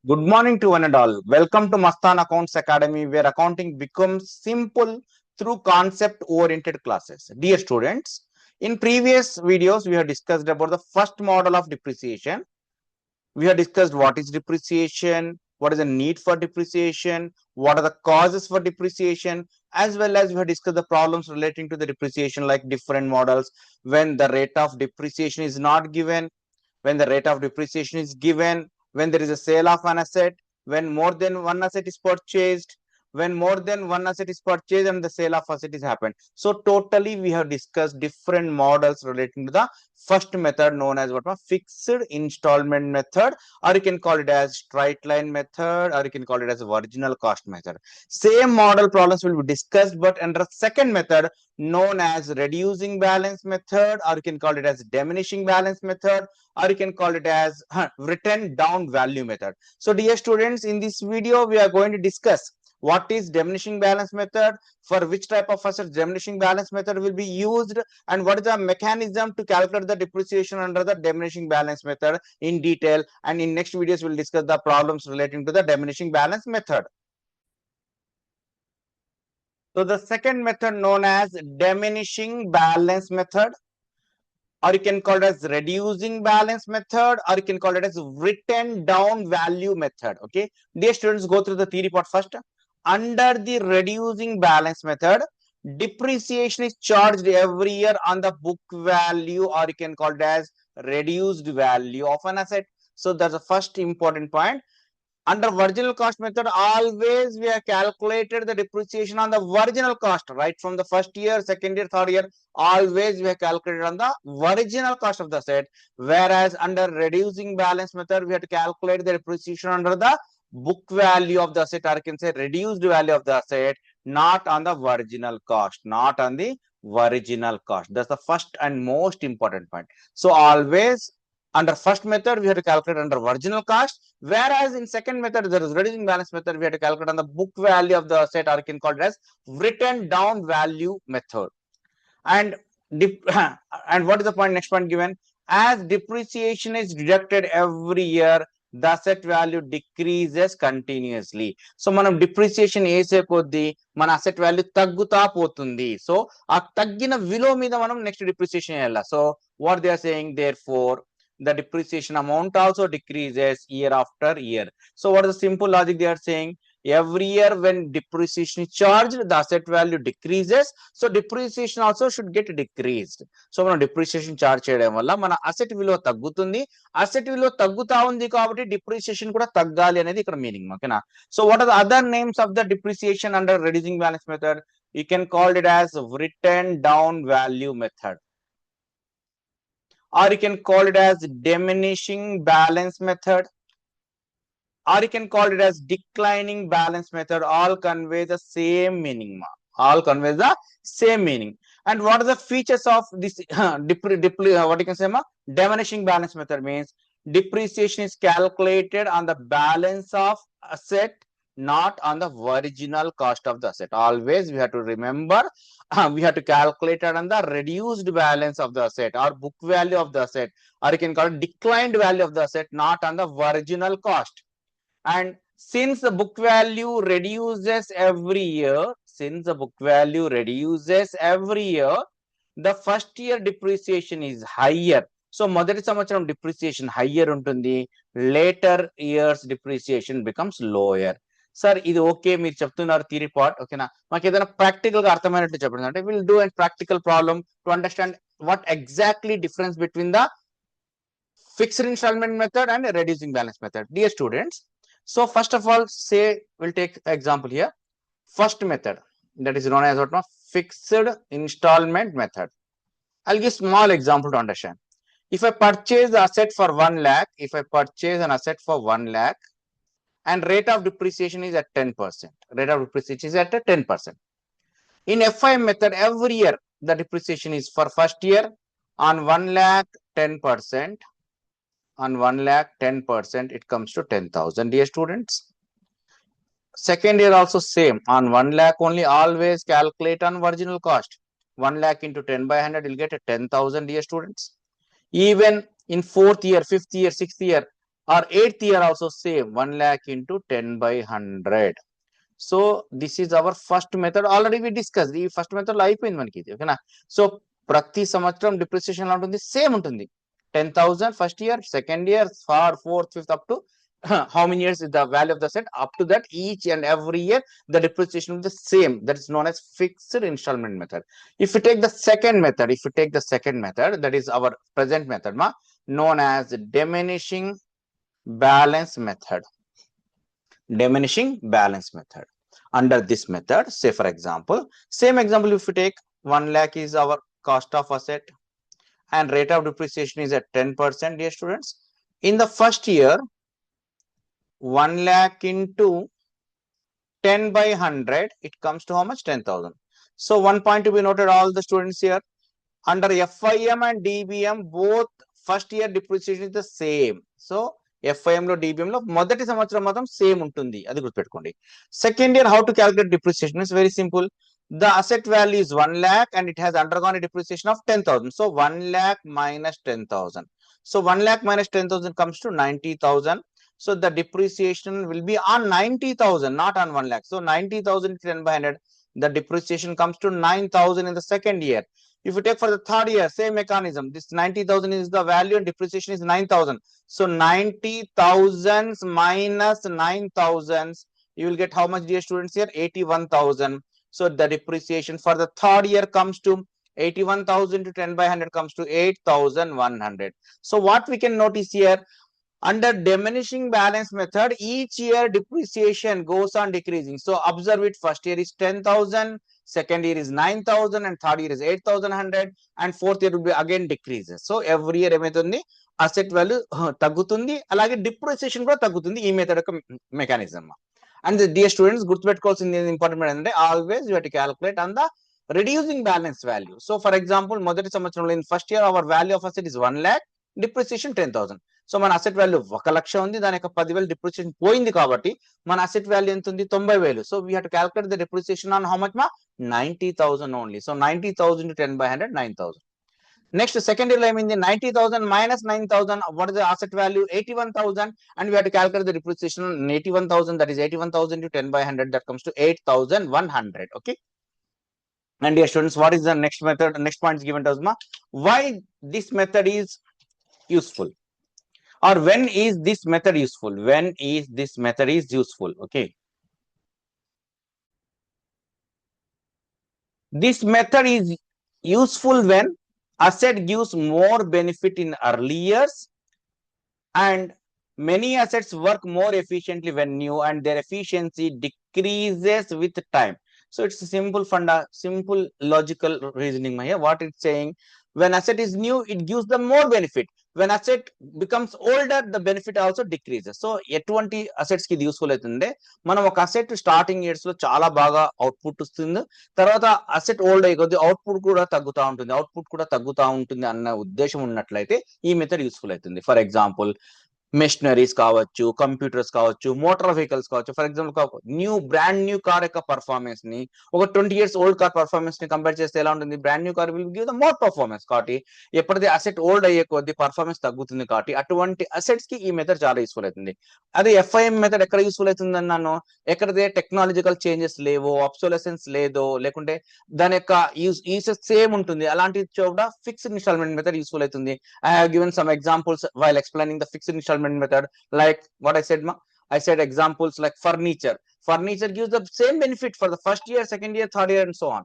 Good morning to one and all. Welcome to Mastan Accounts Academy, where accounting becomes simple through concept-oriented classes. Dear students, in previous videos, we have discussed about the first model of depreciation. We have discussed what is depreciation, what is the need for depreciation, what are the causes for depreciation, as well as we have discussed the problems relating to the depreciation, like different models, when the rate of depreciation is not given, when the rate of depreciation is given, when there is a sale of an asset, when more than one asset is purchased, when more than one asset is purchased and the sale of asset is happened. So totally we have discussed different models relating to the first method known as what fixed installment method, or you can call it as straight line method, or you can call it as original cost method. Same model problems will be discussed, but under second method known as reducing balance method, or you can call it as diminishing balance method, or you can call it as written down value method. So dear students, in this video we are going to discuss what is diminishing balance method, for which type of assets diminishing balance method will be used, and what is the mechanism to calculate the depreciation under the diminishing balance method in detail. And in next videos we'll discuss the problems relating to the diminishing balance method. So the second method known as diminishing balance method, or you can call it as reducing balance method, or you can call it as written down value method. Okay, dear students, go through the theory part first. Under the reducing balance method, depreciation is charged every year on the book value, or you can call it as reduced value of an asset. So that's the first important point. Under original cost method, always we have calculated the depreciation on the original cost, right from the first year, second year, third year. Always we have calculated on the original cost of the asset. Whereas under reducing balance method, we have to calculate the depreciation under the book value of the asset, or you can say reduced value of the asset, not on the original cost, not on the original cost. That's the first and most important point. So always under first method, we have to calculate under original cost, whereas in second method, there is reducing balance method, we have to calculate on the book value of the asset, or you can call it as written down value method. And and what is the point? Next point given, as depreciation is deducted every year, the asset value decreases continuously. So మనం depreciation వేసే కొద్దీ మన asset value తగ్గుతా పోతుంది. So ఆ తగ్గిన విలువ మీద మనం next depreciation వేయాలి. So what they are saying, therefore the depreciation amount also decreases year after year. So what is the simple logic they are saying? Every year when depreciation is charged, the asset value decreases. So depreciation also should get decreased. So మనం depreciation charge చేయడం వల్ల మన asset విలువ తగ్గుతుంది. Asset విలువ తగ్గుతా ఉంది కాబట్టి depreciation కూడా తగ్గాలి అనేది ఇక్కడ మీనింగ్. ఓకేనా? So what are the other names of the depreciation under reducing balance method? You can call it as written down value method, or you can call it as diminishing balance method, or you can call it as declining balance method. All convey the same meaning. All convey the same meaning. And what are the features of this what you can say diminishing balance method? Means depreciation is calculated on the balance of asset, not on the original cost of the asset. Always we have to remember, we have to calculate it on the reduced balance of the asset, or book value of the asset, or you can call it declined value of the asset, not on the original cost. And since the book value reduces every year, the first year depreciation is higher. So మొదటి సంవత్సరం depreciation higher ఉంటుంది, later years depreciation becomes lower. Sir ఇది okay, మీరు చెప్తున్నారు theory part, ఓకేనా? మాకు ఏదైనా practical గా అర్థమైనట్టు చెప్పండి. అంటే will do and practical problem to understand what exactly difference between the fixed installment method and reducing balance method. Dear students, so first of all, say we'll take example here. First method, that is known as what now? Fixed installment method. I'll give small example to understand. If I purchase the asset for 1 lakh, if I purchase an asset for 1 lakh, and rate of depreciation is at 10%. Rate of depreciation is at 10%. In FI method, every year the depreciation is for first year on 1 lakh 10%. On 1 lakh 10%, it comes to 10,000. Dear students, second year also same, on 1 lakh only, always calculate on original cost. 1 lakh into 10 by 100 will get a 10,000. Dear students, even in fourth year, fifth year, sixth year, or 8th year also same, 1 lakh into 10 by 100. So this is our first method. Already we discussed ఈ first method లో అయిపోయింది మనకి ఇది, ఓకేనా. So ప్రతి సంవత్సరం depreciation ఉంటుంది, same ఉంటుంది. 10,000 first year, second year, third, fourth, fifth, up to how many years is the value of the set, up to that each and every year the depreciation is the same. That is known as fixed installment method. If you take the second method, that is our present method known as diminishing balance method. Diminishing balance method. Under this method, say for example, same example, if you take 1 lakh is our cost of asset and rate of depreciation is at 10%, dear students. In the first year, 1 lakh into 10 by 100, it comes to how much? 10,000. So one point to be noted, all the students here, under FIM and DBM, both first year depreciation is the same. So FIM లో DBM లో మొదటి సంవత్సరం మాత్రం same ఉంటుంది, అది గుర్తుపెట్టుకోండి. Second year how to calculate depreciation is very simple. The asset value is 1 lakh and it has undergone a depreciation of 10,000. So 1 lakh minus 10,000. So 1 lakh minus 10,000 comes to 90,000. So the depreciation will be on 90,000, not on 1 lakh. So 90,000 10 by 100, the depreciation comes to 9,000 in the second year. If you take for the third year, same mechanism. This 90,000 is the value and depreciation is 9,000. So 90,000 minus 9,000, you will get how much, dear students, here? 81,000. So the depreciation for the third year comes to 81,000 to 10 by 100 comes to 8,100. So what we can notice here, under diminishing balance method, each year depreciation goes on decreasing. So observe it, first year is 10,000, second year is 9,000, and third year is 8,100, and fourth year will be again decreases. So every year ఏమైతుంది, asset value తగ్గుతుంది, అలాగే depreciation కూడా తగ్గుతుంది, ఈ method యొక్క mechanism. And dear students, గుర్తుపెట్టుకోవాల్సింది important ఏంటంటే, always you have to calculate on the reducing balance value. So for example, మొదటి సంవత్సరంలో in first year our value of asset is 1 lakh, depreciation 10,000. So మన asset value 1 లక్ష ఉంది, దాని యొక్క 10,000 depreciation పోయింది కాబట్టి మన అసెట్ వాల్యూ ఎంత ఉంది, 90,000. So we have to calculate the depreciation on how much 90,000 only. So 90,000 to 10 by 100, 9,000. Next second year లో ఏమైంది, 90,000 minus 9,000, what is the asset value? 81,000, and we have to calculate the depreciation on 81,000, that is 81,000 to 10 by 100, that comes to 8,100. Okay. And dear students, what is the next method? Next point is given to us, why this method is useful, or when is this method useful? When is this method is useful? Okay. This method is useful when asset gives more benefit in early years and many assets work more efficiently when new, and their efficiency decreases with time. So it's a simple simple logical reasoning here. What it's saying, when asset is new, it gives them more benefit. When asset becomes older, the benefit also decreases. So ఎటువంటి assets కి ఇది useful అవుతుంది, మనం ఒక asset starting years లో చాలా బాగా output వస్తుంది, తర్వాత అసెట్ ఓల్డ్ అయ్యే కొద్ది అవుట్పుట్ కూడా తగ్గుతా ఉంటుంది అన్న ఉద్దేశం ఉన్నట్లయితే ఈ మెథడ్ యూస్ఫుల్ అవుతుంది. ఫర్ ఎగ్జాంపుల్, మెషినరీస్ కావచ్చు, కంప్యూటర్స్ కావచ్చు, మోటార్ వెహికల్స్ కావచ్చు. For example, brand new car యొక్క పర్ఫార్మెన్స్ ని ఒక 20 years ఓల్డ్ కార్ పర్ఫార్మెన్స్ ని కంపేర్ చేస్తే ఎలా ఉంటుంది, brand new car will give the more performance. కాబట్టి ఎప్పుడైతే అసెట్ ఓల్డ్ అయ్యే కొద్ది పర్ఫార్మెన్స్ తగ్గుతుంది, కాబట్టి అటువంటి అసెట్స్ కి ఈ మెథడ్ చాలా యూస్ఫుల్ అవుతుంది. అదే FIM మెథడ్ ఎక్కడ యూస్ఫుల్ అవుతుంది అన్నాను, ఎక్కడైతే టెక్నాలజికల్ చేంజెస్ లేవో, అబ్సోలెసెన్స్ లేదో, లేకుంటే దాని యొక్క యూసెస్ సేమ్ ఉంటుంది, అలాంటి చోట ఫిక్స్డ్ ఇన్స్టాల్మెంట్ మెథడ్ యూస్ఫుల్ అవుతుంది. I have given some examples while explaining the fixed installment method, like what I said examples like furniture gives the same benefit for the first year, second year, third year, and so on.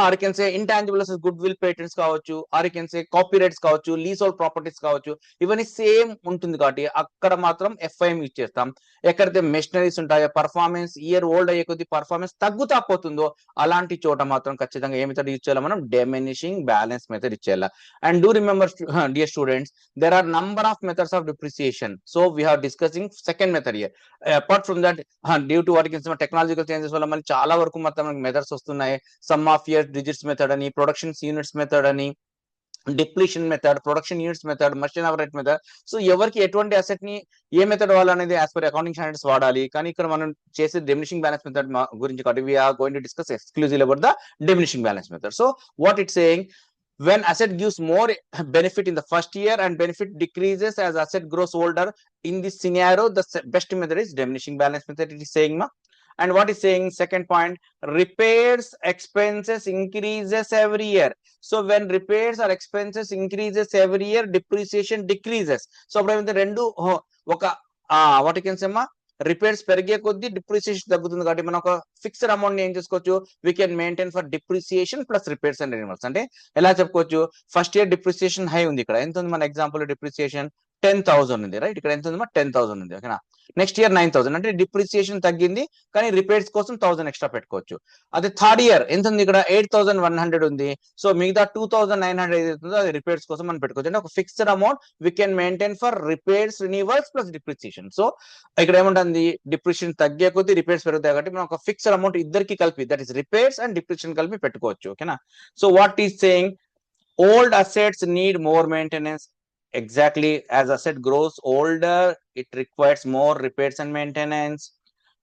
or you can say intangible assets, goodwill, patents కావచ్చు, or you can say copyrights కావచ్చు, leasehold properties కావచ్చు, ఇవన్నీ same ఉంటుంది కాబట్టి అక్కడ మాత్రం FIM use చేస్తాం. ఎక్కడైతే మెషినరీస్ ఉంటాయో, పర్ఫార్మెన్స్ ఇయర్ ఓల్డ్ అయ్యే కొద్ది పర్ఫార్మెన్స్ తగ్గుతా పోతుందో అలాంటి చోట మాత్రం ఖచ్చితంగా ఏ మెథడ్ యూజ్ చేయాలి, మనం డిమినిషింగ్ బ్యాలెన్స్ మెథడ్ యూజ్ చేయాలి. And do remember dear students, there are number of methods of depreciation. So we are discussing second method here. Apart from that, due to what you can say technological changes వల్ల మళ్ళీ చాలా వరకు మొత్తం methods వస్తున్నాయి. Sum of year digits method అని, production units method అని, depletion method, production units method, machine hour rate method. So ఎవరికి ఎటువంటి అసెట్ ని ఏ మెథడ్ వాడాలనేది యాజ్ పర్ అకౌంటింగ్ స్టాండర్డ్స్ వాడాలి. కానీ ఇక్కడ మనం చేసే డిమినిషింగ్ బ్యాలెన్స్ మెథడ్ గురించి కాబట్టి we are going to discuss exclusively about the diminishing balance method. So what it's saying, when asset gives more benefit in the first year and benefit decreases as asset grows older, in this scenario the best method is diminishing balance method, it is saying ma. And what is saying second point, repairs expenses increases every year. So when repairs or expenses increases every year, depreciation decreases. So appudu rendu oka what you can say ma, repairs పెరిగే కొద్దీ depreciation తగ్గుతుంది కాబట్టి మనం ఒక fixed amount ఏం చేసుకోవచ్చు, we can maintain for depreciation plus repairs and renewals. అంటే ఎలా చెప్పుకోవచ్చు, ఫస్ట్ ఇయర్ డిప్రిసియేషన్ హై ఉంది, ఇక్కడ ఎంత ఉంది మన ఎగ్జాంపుల్ డిప్రిసియేషన్ 10,000 ఉంది రైట్, ఇక్కడ ఎంత ఉంది 10,000 ఉంది ఓకేనా. నెక్స్ట్ ఇయర్ 9,000 అంటే డిప్రిసియేషన్ తగ్గింది కానీ రిపేర్స్ కోసం 1,000 ఎక్స్ట్రా పెట్టుకోవచ్చు. అదే థర్డ్ ఇయర్ ఎంత ఉంది, ఇక్కడ 8,100 ఉంది. సో మిగతా 2,900 ఏదైతుందో అది రిపేర్స్ కోసం మనం పెట్టుకోవచ్చు. అంటే ఒక fixed amount we can maintain for repairs renewals plus depreciation. So ఇక్కడ ఏముంటుంది, డిప్రిసియేషన్ తగ్గే కొద్దీ రిపేర్స్ పెరుగుతాయి కాబట్టి మనం ఒక ఫిక్స్డ్ అమౌంట్ ఇద్దరికి కలిపి that is repairs and depreciation కలిపి పెట్టుకోవచ్చు ఓకేనా. So what is saying, old assets need more maintenance. Exactly, as asset grows older it requires more repairs and maintenance.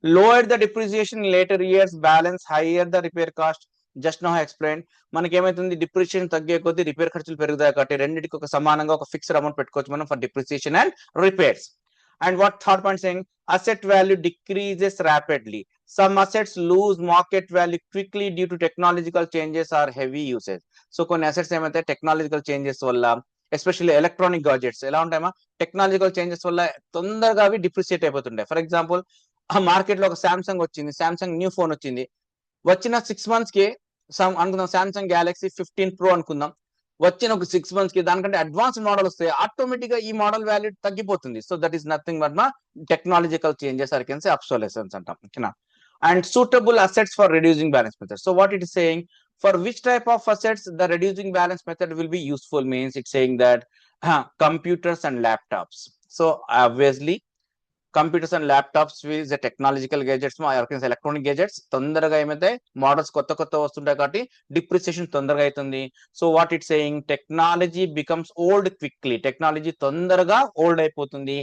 Lower the depreciation in later years, balance higher the repair cost. Just no explain. మనకి ఏమైతుంది, depreciation తగ్గే కొద్దీ repair ఖర్చులు పెరుగుతాయి కాబట్టి రెండింటికి ఒక సమానంగా ఒక ఫిక్స్డ్ అమౌంట్ పెట్టుకోవచ్చు మనం for depreciation and repairs. And what third point saying, asset value decreases rapidly. Some assets lose market value quickly due to technological changes or heavy usage. So కొన్ని అసెట్స్ ఏమైతే టెక్నాలజికల్ చేంజెస్ వల్ల, especially electronic gadgets ఎలా ఉంటాయమా, technological changes వల్ల తొందరగా అవి డిప్రిసియేట్ అయిపోతుంటాయి. For example ఆ market లో ఒక సామ్సంగ్ వచ్చింది, సామ్సంగ్ న్యూ ఫోన్ వచ్చింది, వచ్చిన 6 months కి అనుకుందాం సామ్సంగ్ గ్యాలక్సీ 15 Pro అనుకుందాం, వచ్చిన ఒక 6 months కి దానికంటే అడ్వాన్స్డ్ మోడల్ వస్తే ఆటోమేటిక్ గా ఈ మోడల్ వాల్యూ తగ్గిపోతుంది. So that is nothing but మా technological changes or can say obsolescence అంటాం ఓకేనా. And suitable assets for reducing balance method. So what it is saying, for which type of assets the reducing balance method will be useful, means it's saying that computers and laptops. So obviously computers and laptops is technological gazettes, electronic gazettes తొందరగా ఏమైతే models కొత్త కొత్త వస్తుంటాయి కాబట్టి depreciation తొందరగా అవుతుంది. So what it saying, technology becomes old quickly, technology తొందరగా old అయిపోతుంది.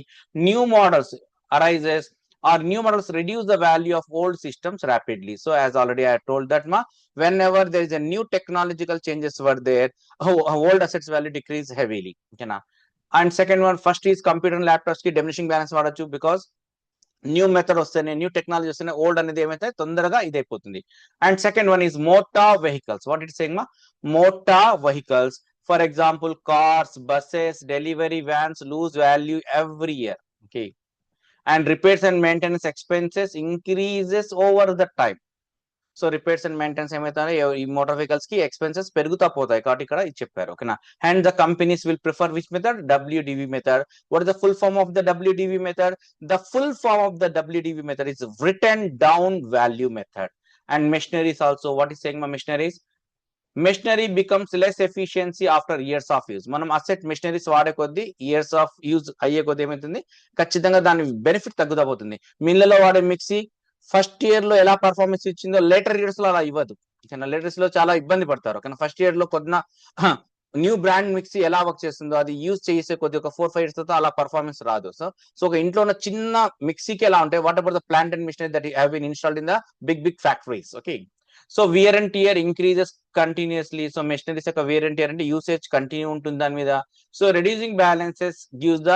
New models arises or new models reduce the value of old systems rapidly. So as already I told that ma, whenever there is a new technological changes were there, old assets value decrease heavily okay na. And second one, first is computer and laptops ki diminishing balance వాడచ్చు, because new method వస్తేనే new technology వస్తేనే old అనేది ఏమైతే తొందరగా ఇదైపోతుంది. And second one is motor vehicles. What it saying మా, motor vehicles for example cars, buses, delivery vans lose value every year okay. And repairs and maintenance expenses increases over the time. So repairs and maintenance ఏమైతే ఈ motor vehicles కి expenses పెరుగుతా పోతాయి కాబట్టి ఇక్కడ ఇది చెప్పారు ఓకేనా. And the companies will prefer which method, WDV method. What is the full form of the WDV method? The full form of the WDV method is written down value method. And machineries also, what is saying my machineries, machinery becomes less efficiency after years of use. మనం asset machineries వాడే కొద్దీ years of use అయ్యే కొద్దీ ఏమవుతుంది, ఖచ్చితంగా దాని benefit తగ్గుతా పోతుంది. మిల్లులో వాడే మిక్సీ ఫస్ట్ ఇయర్ లో ఎలా పర్ఫార్మెన్స్ ఇచ్చిందో లేటర్ ఇయర్స్ లో అలా ఇవ్వదు. లేటర్స్ లో చాలా ఇబ్బంది పడతారు కానీ ఫస్ట్ ఇయర్ లో కొద్దిగా న్యూ బ్రాండ్ మిక్సీ ఎలా వర్క్ చేస్తుందో అది యూజ్ చేసే కొద్ది ఒక 4-5 years తర్వాత అలా పర్ఫార్మెన్స్ రాదు. సో ఒక ఇంట్లో ఉన్న చిన్న మిక్సీకి ఎలా ఉంటాయి, what about the plant and machinery that have been installed in the big factories okay. So wear and tear increases continuously. So machineries యొక్క వియర్ అండ్ టియర్ అంటే యూసేజ్ కంటిన్యూ ఉంటుంది దాని మీద. So reducing balances gives the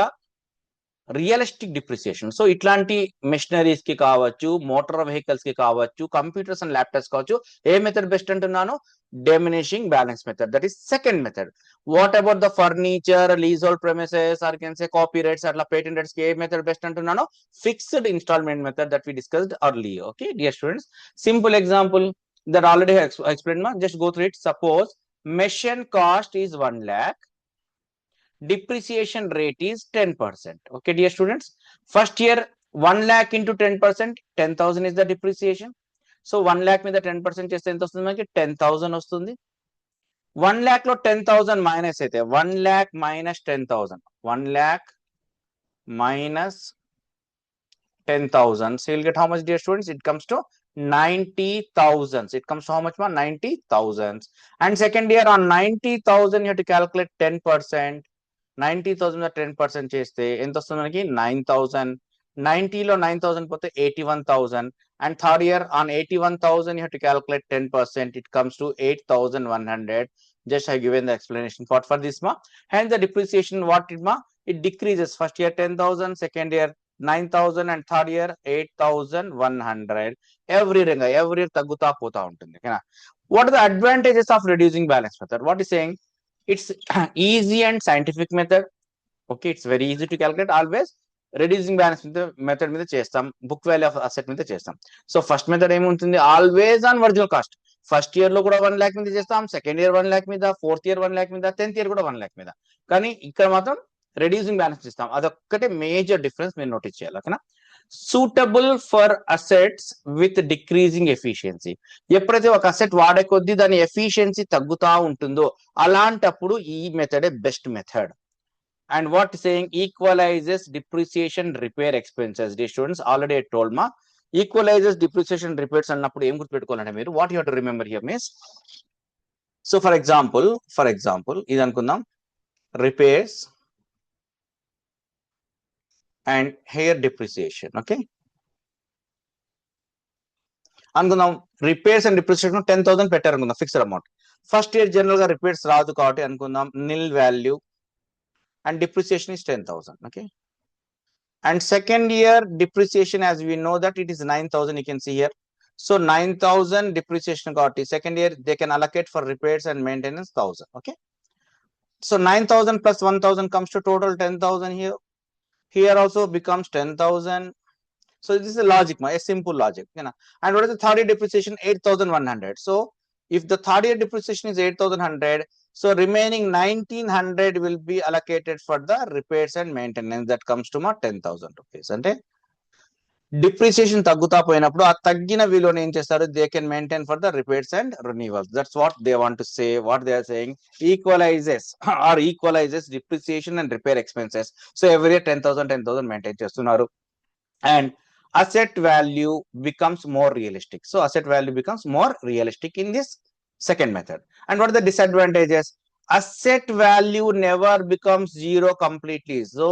realistic depreciation. So ఇట్లాంటి machineries కి కావచ్చు, motor vehicles కి కావచ్చు, కంప్యూటర్స్ అండ్ ల్యాప్టాప్స్ కావచ్చు, ఏ మెథడ్ బెస్ట్ అంటున్నాను, diminishing balance method, that is second method. What about the furniture, leasehold premises or can say copyrights, అట్లా patent rights కి ఏ మెథడ్ బెస్ట్ అంటున్నాను, fixed instalment method that we discussed earlier okay dear students. Simple example that already explained ma, just go through it. Suppose machine cost is 1 lakh, depreciation rate is 10%. Okay dear students, first year 1 lakh into 10%, 10,000 is the depreciation. So 1 lakh మీద 10% చేస్తే ఎంత వస్తుంది మనకి, 10,000 వస్తుంది. 1 lakh లో 10,000 minus అయితే 1 lakh minus 10,000, 1 lakh minus 10,000, so you'll get how much dear students, it comes to 90,000. It comes to how much more, 90,000. And second year on 90,000 you have to calculate 10%. 90,000 10% చేస్తే ఎంత వస్తుంది మనకి, 9,000. 90 లో 9,000 పోతే 81,000. And third year on 81,000 you have to calculate 10%. It comes to 8,100. Just I given the explanation for this ma. Hence the depreciation what it ma, it decreases. First year 10,000, second year 9,000 and third year 8,100. Every year taguta pota untundi. What are the advantages of reducing balance method? What is saying? It's easy and scientific method. Okay, it's very easy to calculate. Always reducing balance method మీద చేస్తాం, book value of asset మీద చేస్తాం. So first method ఏముంటుంది, always on original cost. First year లో కూడా 1 lakh మీద చేస్తాం, second year 1 lakh మీద, ఫోర్త్ ఇయర్ 1 lakh మీద, 10th ఇయర్ కూడా 1 lakh మీద. కానీ ఇక్కడ మాత్రం రెడ్యూసింగ్ బ్యాలెన్స్ ఇస్తాం. అదొక్కటే మేజర్ డిఫరెన్స్ మీరు నోటీస్ చేయాలి. ఓకేనా. Suitable for assets with decreasing efficiency. ఎప్పుడైతే ఒక అసెట్ వాడే కొద్దీ దాని ఎఫిషియన్సీ తగ్గుతా ఉంటుందో అలాంటప్పుడు ఈ మెథడే best method. And what saying equalizes depreciation repair expenses. Dear students, already I told ma, equalizes depreciation repairs annappudu em gurtu pettukovalante meeru. What you have to remember here means, so for example ఇది అనుకుందాం, repairs and here depreciation. Okay, అనుకుందాం repairs and depreciation 10,000 పెట్టారు అనుకుందాం, fixed amount. First year general గా repairs రాదు కాబట్టి అనుకుందాం nil value and depreciation is 10,000. Okay, and second year depreciation, as we know that it is 9,000, you can see here. So 9,000 depreciation got second year they can allocate for repairs and maintenance 1,000. Okay, so 9,000 plus 1,000 comes to total 10,000 here. Here also becomes 10,000. So this is a logic, a simple logic, you know. And what is the third year depreciation? 8,100. So if the third year depreciation is 8,100, so remaining 1,900 will be allocated for the repairs and maintenance. That comes to 10,000 rupees. Ante depreciation tagguta poyinappudu aa taggina viluvanu em chestaru, they can maintain for the repairs and renewals. That's what they want to say. What they are saying, equalizes depreciation and repair expenses. So every year 10,000 maintain chestunaru, and asset value becomes more realistic. So asset value becomes more realistic in this second method. And what are the disadvantages? Asset value never becomes zero completely. So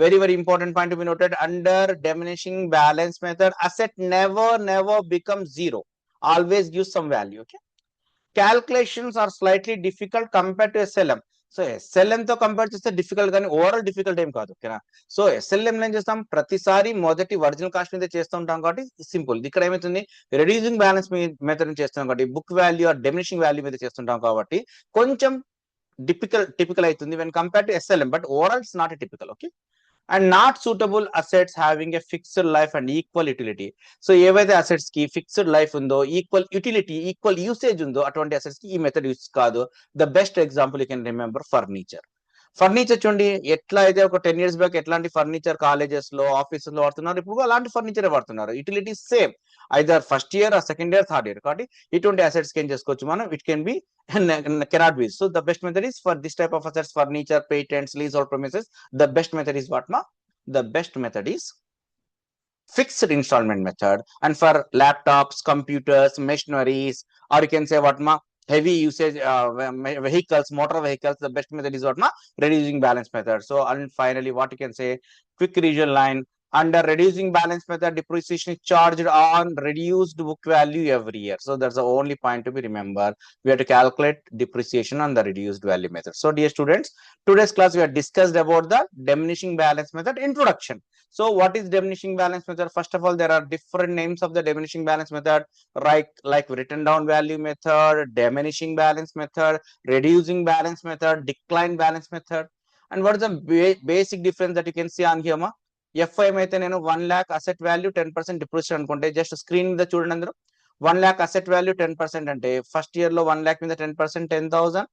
very important point to be noted. Under diminishing balance method, asset never becomes zero, always gives some value. Okay, calculations are slightly difficult compared to SLM. So SLM తో compare చేస్తే difficult, కానీ overall difficult ఏం కాదు. ఓకేనా. So SLM ఏం చేస్తాం, ప్రతిసారి మొదటి ఒరిజినల్ కాస్ట్ మీద చేస్తూ ఉంటాం కాబట్టి సింపుల్. ఇక్కడ ఏమవుతుంది, రెడ్యూసింగ్ బ్యాలెన్స్ మెథడ్ చేస్తున్నాం కాబట్టి, book value or diminishing value మీద చేస్తుంటాం కాబట్టి కొంచెం టిపికల్ అవుతుంది when compared to SLM, but overall it's not a typical. Okay, and not suitable assets having a fixed life and equal utility. So ఏవైతే assets కి fixed life ఉందో, equal utility, equal usage ఉందో అటువంటి assets కి ఈ method use కాదు. The best example you can remember furniture. Furniture చూడండి, ఎట్లా అయితే ఒక 10 years బ్యాక్ ఎట్లాంటి ఫర్నిచర్ కాలేజెస్ లో ఆఫీసెస్ లో వాడుతున్నారు, ఇప్పుడు అలాంటి ఫర్నిచర్ వాడుతున్నారు. Utility same, either first year, second year, third year. కాబట్టి ఇటువంటి అసెట్స్ కి ఏం చేసుకోవచ్చు మనం, it can be cannot be. So the best method is for this type of assets, furniture, patents, leasehold premises, the best method is what ma, the best method is fixed installment method. And for laptops, computers, machineries, or you can say what ma, heavy usage vehicles, motor vehicles, the best method is what ma, reducing balance method. So and finally what you can say, quick revision line. Under reducing balance method, depreciation is charged on reduced book value every year. So that's the only point to be remembered. We have to calculate depreciation on the reduced value method. So dear students, today's class we have discussed about the diminishing balance method introduction. So what is diminishing balance method? First of all, there are different names of the diminishing balance method, like written down value method, diminishing balance method, reducing balance method, decline balance method. And what is the basic difference that you can see on here ma? FI అయితే నేను 1 lakh asset value 10% depreciation అనుకుంటే, just screen మీద చూడండి అందరూ, 1 lakh asset value 10% అంటే first year లో 1 lakh మీద 10% 10,000,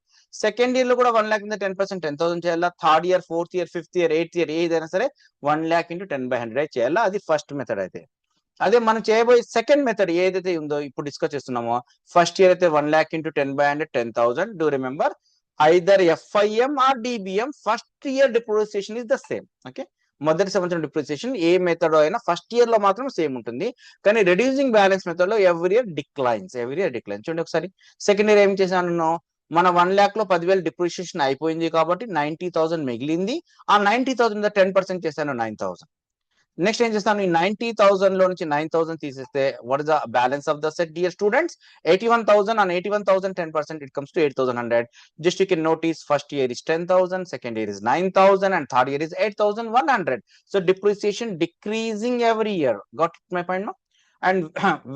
second year లో కూడా 1 lakh మీద 10% 10,000 చేయాలా, third year, fourth year, fifth year, eighth year ఏదైనా సరే 1 lakh into 10/100 చేయాలా. అది ఫస్ట్ మెథడ్. అయితే అదే మనం చేయబోయే సెకండ్ మెథడ్ ఏదైతే ఉందో ఇప్పుడు డిస్కస్ చేస్తున్నామో, ఫస్ట్ ఇయర్ అయితే 1 lakh into 10/100 10,000. Do remember, either FIM or DBM, first year depreciation is the same. Okay, మొదటి సంవత్సరం డిప్రిసియేషన్ ఏ మెథడ్ అయినా ఫస్ట్ ఇయర్ లో మాత్రం సేమ్ ఉంటుంది. కానీ రెడ్యూసింగ్ బ్యాలెన్స్ మెథడ్ లో ఎవ్రీ ఇయర్ డిక్లైన్స్. చూడండి ఒకసారి, సెకండ్ ఇయర్ ఏం చేశాను, మన 1 lakh లో 10,000 డిప్రిసియేషన్ అయిపోయింది కాబట్టి 90,000 మిగిలింది. ఆ 90,000 10% చేశాను 9,000. నెక్స్ట్ ఏం చేస్తాను, ఈ 90,000 లో నుంచి 9,000 తీసేస్తే what is the balance of the set dear students? 81,000. On 81,000 10% it comes to 8,100. Just you can notice first year is 10,000, second year is 9,000, and third year is 8,100. So depreciation decreasing every year. Got my point now? And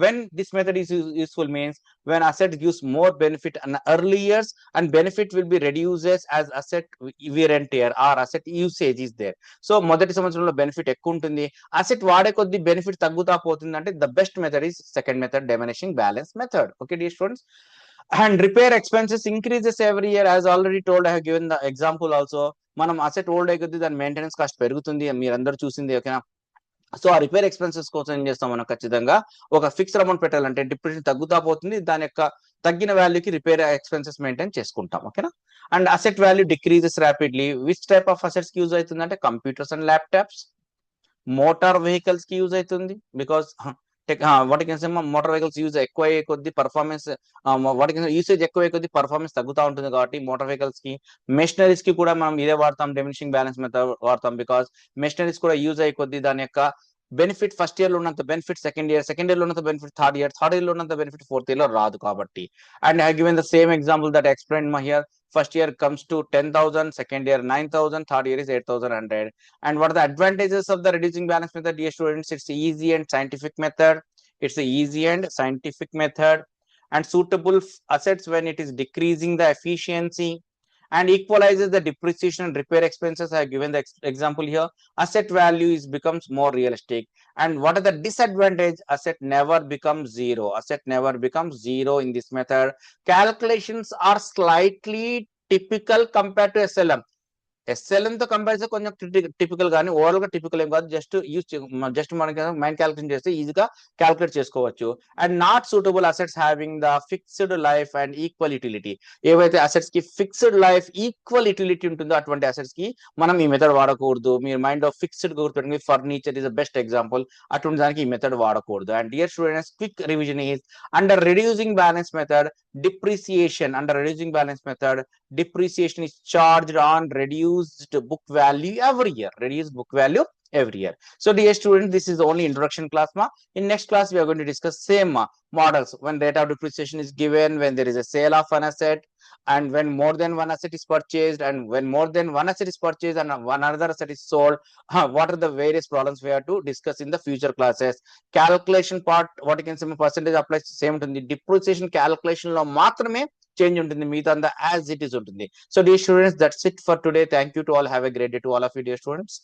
when this method is useful means when asset gives more benefit in early years, and benefit will be reduced as asset wear and tear or asset usage is there. So మొదటి సంవత్సరంలో benefit ఎక్కువ ఉంటుంది, asset వాడే కొద్ది benefit తగ్గుతా పోతుంది అంటే the best method is second method, diminishing balance method. Okay dear students. And repair expenses increases every year. As already told, I have given the example also. మనం asset old అయ్యే కొద్ది దాని maintenance cost పెరుగుతుంది, మీరందరూ చూసింది. ఓకేనా? So ఆ repair expenses కోసం ఏం చేస్తాం మనం, ఖచ్చితంగా ఒక ఫిక్స్డ్ అమౌంట్ పెట్టాలంటే డిప్రిసియేషన్ తగ్గుతా పోతుంది, దాని యొక్క తగ్గిన వాల్యూకి రిపేర్ ఎక్స్పెన్సెస్ మెయింటైన్ చేసుకుంటాం. ఓకేనా? And asset value decreases rapidly. Which type of assets కి యూజ్ అవుతుంది అంటే computers and laptops, motor vehicles కి యూజ్ అవుతుంది. బికాస్ వాటికి మోటార్ వెహికల్స్ యూజ్ ఎక్కువ అయ్యే కొద్ది పర్ఫార్మెన్స్, వాటికి యూసేజ్ ఎక్కువ అయ్యే కొద్ది పర్ఫార్మెన్స్ తగ్గుతూ ఉంటుంది కాబట్టి మోటార్ వెహికల్స్ కి. మెషినరీస్ కి కూడా మనం ఇదే వాడతాం, డిమినిషింగ్ బ్యాలెన్స్ మెథడ్ వాడతాం. బికాస్ మెషినరీస్ కూడా యూజ్ అయ్యే కొద్ది దాని యొక్క బెనిఫిట్ ఫస్ట్ ఇయర్ లో ఉన్నంత బెనిఫిట్ సెకండ్ ఇయర్ లో ఉన్నంత బెనిఫిట్ థర్డ్ ఇయర్ లో ఉన్నంత బెనిఫిట్ ఫోర్త్ ఇయర్ లో రాదు కాబట్టి. And I given the same example that explain my here. First year comes to 10,000, second year 9,000, third year is 8,100. And what are the advantages of the reducing balance method, dear students? It's easy and scientific method. It's a easy and scientific method, and suitable assets when it is decreasing the efficiency, and equalizes the depreciation and repair expenses. I have given the example here. Asset value is becomes more realistic. And what are the disadvantage? Asset never becomes zero. Asset never becomes zero in this method. Calculations are slightly typical compared to SLM. SLM తో compare చేస్తే కొంచెం typical కానీ overall గా typical ఏం కాదు. Just మనకి mind calculation చేస్తే ఈజీగా క్యాల్కులేట్ చేసుకోవచ్చు. And not suitable assets having the fixed life and equal utility. ఏవైతే అసెట్స్ కి ఫిక్స్డ్ లైఫ్ ఈక్వల్ యూటిలిటీ ఉంటుందో అటువంటి అసెట్స్ కి మనం ఈ మెథడ్ వాడకూడదు. మీరు మైండ్ లో ఫిక్స్డ్ గుర్తుపెట్టుకుని furniture is the best example, అటువంటి దానికి ఈ మెథడ్ వాడకూడదు. And dear students, quick revision is under reducing balance method depreciation. Under reducing balance method, depreciation is charged on reduced book value every year. Reduced book value every year. So dear students, this is the only introduction class. In next class we are going to discuss same models when rate of depreciation is given, when there is a sale of an asset, and when more than one asset is purchased, and when more than one asset is purchased and one another asset is sold. What are the various problems we have to discuss in the future classes. Calculation part, what you can say percentage applies same to the depreciation calculation lo maatrame change ఉంటుంది, మిగతా అంతా as it is ఉంటుంది. So dear students, that's it for today. Thank you to all. Have a great day to all of you, dear students.